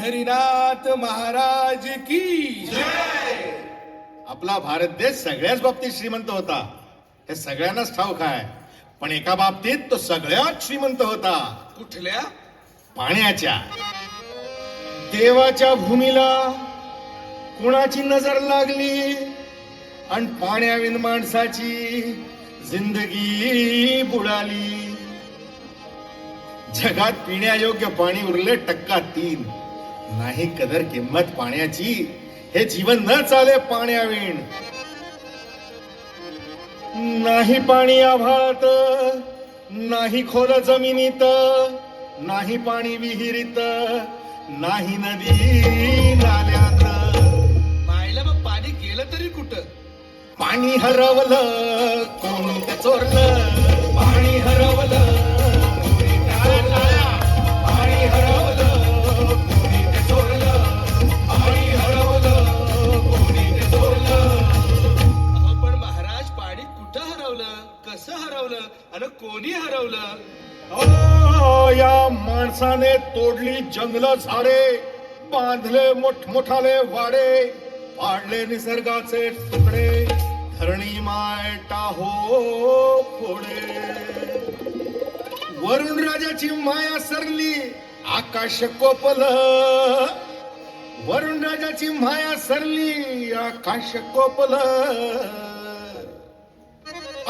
पंढरीनाथ महाराज की जय. आपला भारत देश सगळ्याच बाबतीत श्रीमंत होता, हे सगळ्यांनाच ठाऊक आहे. पण एका बाबतीत तो सगळ्यात श्रीमंत होता, कुठल्या? पाण्याच्या. देवाच्या भूमीला कुणाची नजर लागली आणि पाण्याविन माणसाची जिंदगी बुडाली. जगात पिण्यायोग्य पाणी उरले 3%. नाही कदर किंमत पाण्याची, हे जीवन न चाले पाण्याविण. नाही पाणी आभाळात, नाही खोल जमिनीत, नाही पाणी विहिरीत, नाही नदी नाल्यात. मायला मग पाणी गेलं तरी कुठं? पाणी हरवलं कोणी ते चोरलं, पाणी हरवलं कोणी ते चोरलं, पाणी हरवलं कोणी ते चोरलं, पाणी हरवलं कोणी ते चोरलं. अहो पण महाराज, पाणी कुठं हरवलं, कसं हरवलं आणि कोणी हरवलं? या माणसाने तोडली जंगल झाडे, बांधले मोठमोठाले वाडे, पाडले निसर्गाचे तुकडे, धरणी माय टाहो फोडे. वरुण राजाची माया सरली, आकाश कोपल. वरुण राजाची माया सरली, आकाश कोपल.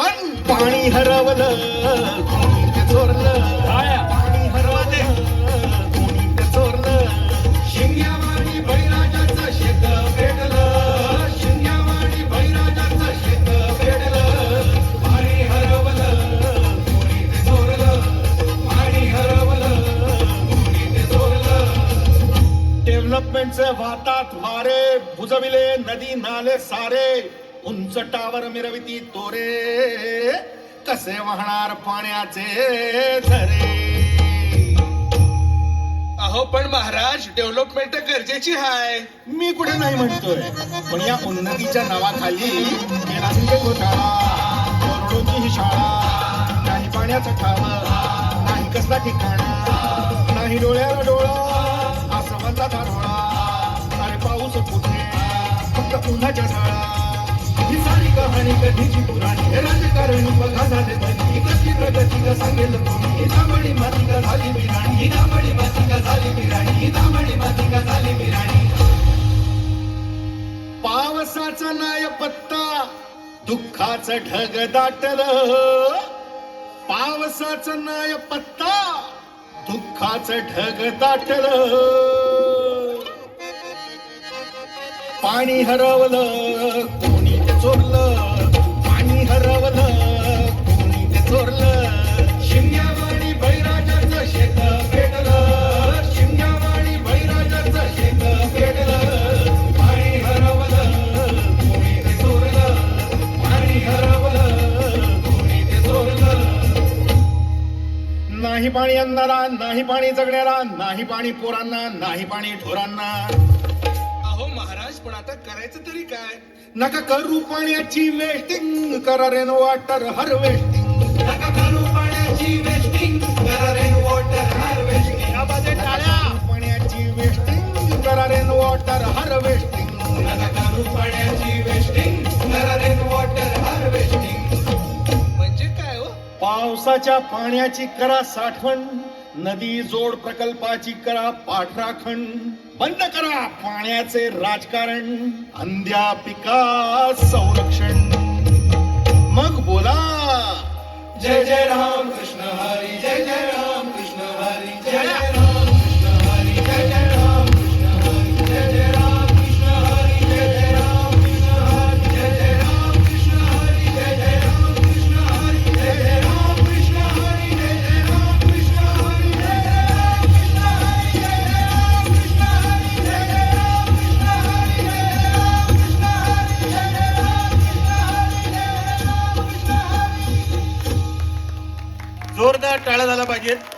अन पाणी हरवलं कोणी ते चोरलं, पाणी हरवलं कोणी ते चोरलं. शिंग्यावाणी बळीराजाचं शेत पेटलं, शिंग्यावाणी बळीराजाचं शेत पेटलं. पाणी हरवलं कोणी ते चोरलं, पाणी हरवलं कोणी ते चोरलं. डेव्हलपमेंटचे वाहतात वारे, बुजविले नदी नाले सारे, उंच टावर मिरविती तोरे, कसे वाहणार पाण्याचे झरे. अहो पण महाराज, डेव्हलपमेंट गरजेची आहे. मी कुठे नाही म्हणतोय, पण या उन्नतीच्या नावाखाली केला म्हणजे घोटाळा. करोडोची ही शाळा, नाही पाण्याचा ठाव, नाही कसला ठिकाणा, नाही डोळ्याला डोळा, आसमानचा धारोळा. अरे पाऊस कुठे, फक्त उन्हाच्या शाळा. ही सारी कहाणी कधीची पुराणी, हे राजकारणी बघा झाले बनी, कसली प्रगती का सांगेल कोणी. ही दामडी माती का झाली बिराणी, ही दामडी माती का झाली बिराणी, ही दामडी माती का झाली बिराणी. पावसाचा नाय पत्ता, दुःखाचं ढग दाटलं. पावसाचा नाय पत्ता, दुःखाचं ढग दाटलं. पाणी हरवलं कोणी ते चोरलं, पाणी हरवलं कोणी ते चोरलं. शिंग्यावाणी बळीराजाचं शेत पेटलं, शिंग्यावाणी बळीराजाचं शेत पेटलं. पाणी हरवलं कोणी ते चोरलं, पाणी हरवलं कोणी ते चोरलं. नाही पाणी आणणारा, नाही पाणी जगणारा, नाही पाणी पोरांना, नाही पाणी ढोरांना. अहो महाराज, पण आता करायचं तरी काय? नका करू पाण्याची वेस्टिंग, करा रेन वॉटर हार्वेस्टिंग. नका करू पाण्याची वेस्टिंग, करा रेन वॉटर हार्वेस्टिंग. पाण्याची वेस्टिंग, करा रेन वॉटर हार्वेस्टिंग. नका करू पाण्याची वेस्टिंग, करा रेन वॉटर हार्वेस्टिंग. म्हणजे काय हो? पावसाच्या पाण्याची करा साठवण, नदी जोड प्रकल्पाची करा पाठराखण. बंद करा पाण्याचे राजकारण, अंध्या पिका संरक्षण. मग बोला जय जय राम कृष्ण हरी, जय जय राम कृष्ण हरी, जय जय राम कृष्ण हरी, जय जय राम कृष्ण हरी, जय जय राम कृष्ण हरी, जय जय राम कृष्ण हरी, जय जय राम कृष्ण हरी, जय जय राम कृष्ण हरी, जय जय राम कृष्ण हरी, जय जय राम कृष्ण हरी, जय जय राम कृष्ण हरी, जय जय राम कृष्ण हरी, जय जय राम कृष्ण हरी, जय जय राम कृष्ण हरी, जय जय राम कृष्ण हरी, जय जय राम कृष्ण हरी. जोरदार टाळ्या झाला पाहिजे.